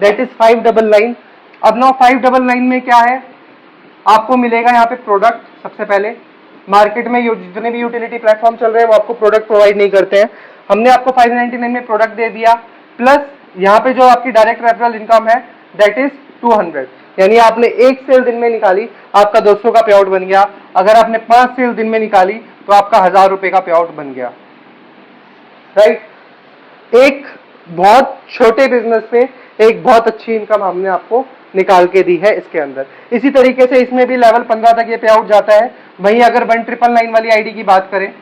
That is 599। अब now 599 में क्या है, आपको मिलेगा यहाँ पे प्रोडक्ट। सबसे पहले मार्केट में जितने भी यूटिलिटी प्लेटफॉर्म चल रहे हैं वो आपको प्रोडक्ट प्रोवाइड नहीं करते हैं, हमने आपको 599 में प्रोडक्ट दे दिया, प्लस यहाँ पे जो आपकी डायरेक्ट रेफरल इनकम है दैट इज 200, यानी आपने एक सेल दिन में निकाली, आपका 200 का पे आउट बन गया। अगर आपने 5 सेल दिन में निकाली तो आपका 1000 रुपए का पे आउट बन गया, राइट। एक बहुत छोटे बिजनेस पे एक बहुत अच्छी इनकम हमने आपको निकाल के दी है इसके अंदर। इसी तरीके से इसमें भी लेवल 15 तक ये पे आउट जाता है। वहीं अगर 1999 वाली आईडी की बात करें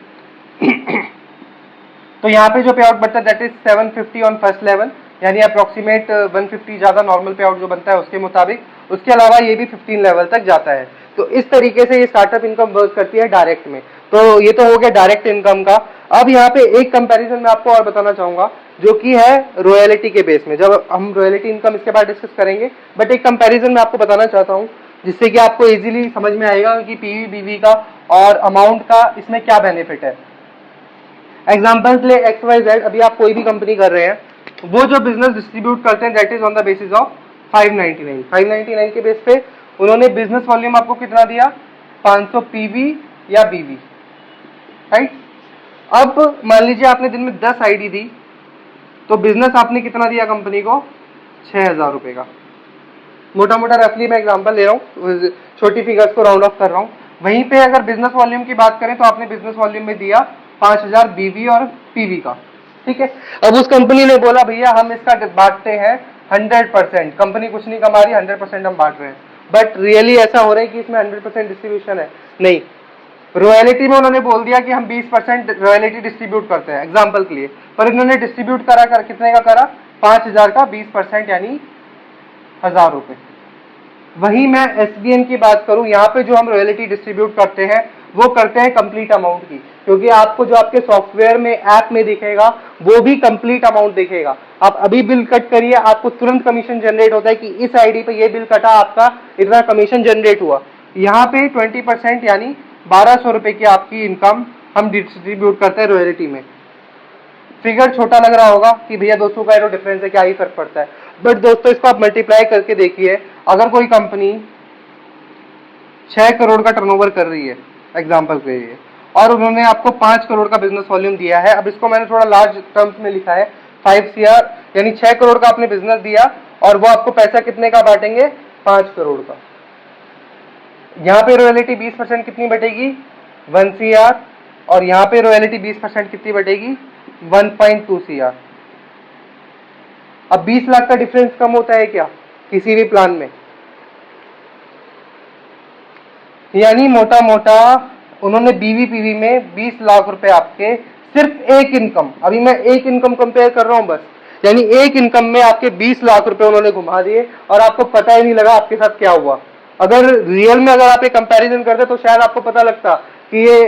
तो यहाँ पे जो पे आउट बनता है that is 750 on first level, यानी अप्रोक्सीमेट 150 ज्यादा नॉर्मल पे आउट जो बनता है उसके मुताबिक। उसके अलावा ये भी 15 लेवल तक जाता है। तो इस तरीके से ये स्टार्टअप इनकम वर्क करती है डायरेक्ट में। तो ये तो हो गया डायरेक्ट इनकम का। अब यहाँ पे एक कंपैरिजन मैं आपको और बताना चाहूंगा जो कि है रॉयल्टी के बेस में। जब हम रॉयल्टी इनकम इसके बाद डिस्कस करेंगे, बट एक कंपैरिजन मैं आपको बताना चाहता हूँ जिससे कि आपको इजीली समझ में आएगा कि पीवी बीवी का और अमाउंट का इसमें क्या बेनिफिट है। एग्जाम्पल ले XYZ, अभी आप कोई भी कंपनी कर रहे हैं, वो जो बिजनेस डिस्ट्रीब्यूट करते हैं that is on the basis of 599 के बेस पे उन्होंने बिजनेस वॉल्यूम आपको कितना दिया, 500 पीवी या बीवी, राइट। अब मान लीजिए आपने दिन में 10 आईडी दी तो बिजनेस आपने कितना दिया कंपनी को, 6000 रुपए का। मोटा मोटा रफली मैं एग्जांपल ले रहा हूँ, छोटी फिगर्स को राउंड ऑफ कर रहा हूँ। वहीं पे अगर बिजनेस वॉल्यूम की बात करें तो आपने बिजनेस वॉल्यूम में दिया 5000 बीवी और पीवी का, ठीक है। अब उस कंपनी ने बोला भैया हम इसका बांटते हैं 100%, कंपनी कुछ नहीं कमा रही, 100% हम बांट रहे हैं। बट रियली ऐसा हो रहा है कि इसमें 100% डिस्ट्रीब्यूशन है? नहीं। रॉयल्टी में उन्होंने बोल दिया कि हम 20% रॉयल्टी डिस्ट्रीब्यूट करते हैं एग्जाम्पल के लिए, पर इन्होंने डिस्ट्रीब्यूट करा कितने का करा, 5000 का 20% यानी 1000 रुपए। वहीं मैं SBN की बात करूं, यहाँ पे जो हम रॉयल्टी डिस्ट्रीब्यूट करते हैं वो करते हैं कंप्लीट अमाउंट की, क्योंकि आपको जो आपके सॉफ्टवेयर में ऐप में दिखेगा वो भी कंप्लीट अमाउंट दिखेगा। आप अभी बिल कट करिए, आपको तुरंत कमीशन जनरेट होता है कि इस आईडी पे ये बिल कटा, आपका इतना कमीशन जनरेट हुआ। यहाँ पे 20% यानी 1200 रुपए की आपकी इनकम हम डिस्ट्रीब्यूट करते हैं रॉयल्टी में। फिगर छोटा लग रहा होगा कि भैया 200 का एरो डिफरेंस है, क्या ही फर्क पड़ता है, बट दोस्तों इसको आप मल्टीप्लाई करके देखिए। अगर कोई कंपनी 6 करोड़ का टर्नओवर कर रही है एग्जांपल के लिए, और उन्होंने आपको 5 करोड़ का बिजनेस वॉल्यूम दिया है, अब इसको मैंने थोड़ा लार्ज टर्म्स में लिखा है, 5 CR, यानी 6 करोड़ का आपने बिजनेस दिया और वो आपको पैसा कितने का बांटेंगे, 5 करोड़ का। यहाँ पे रॉयल्टी 20% कितनी बटेगी, 1 CR, और यहाँ पे रॉयल्टी 20% कितनी बटेगी, 1.2 CR। अब 20 लाख का डिफरेंस कम होता है क्या किसी भी प्लान में? यानी मोटा मोटा उन्होंने BVPV में 20 लाख रुपए आपके सिर्फ एक इनकम, अभी मैं एक इनकम कंपेयर कर रहा हूं बस, यानी एक इनकम में आपके 20 लाख रुपए उन्होंने घुमा दिए और आपको पता ही नहीं लगा आपके साथ क्या हुआ। अगर रियल में अगर आप एक कंपैरिजन करते तो शायद आपको पता लगता कि ये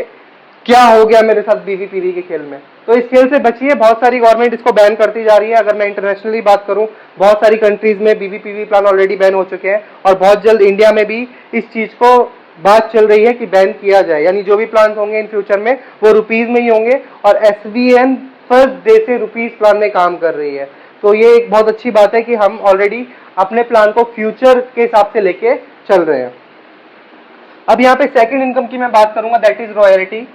क्या हो गया मेरे साथ BVPV के खेल में। तो इस खेल से बचिए, बहुत सारी गवर्नमेंट इसको बैन करती जा रही है। अगर मैं इंटरनेशनली बात करूं, बहुत सारी कंट्रीज में BVPV प्लान ऑलरेडी बैन हो चुके हैं और बहुत जल्द इंडिया में भी इस चीज को बात चल रही है कि बैन किया जाए, यानी जो भी प्लान होंगे इन फ्यूचर में वो रुपीज में ही होंगे, और SBN फर्स्ट डे से रुपीज प्लान में काम कर रही है। तो ये एक बहुत अच्छी बात है कि हम ऑलरेडी अपने प्लान को फ्यूचर के हिसाब से लेके चल रहे हैं। अब यहाँ पे सेकंड इनकम की मैं बात करूंगा, दैट इज रॉयल्टी।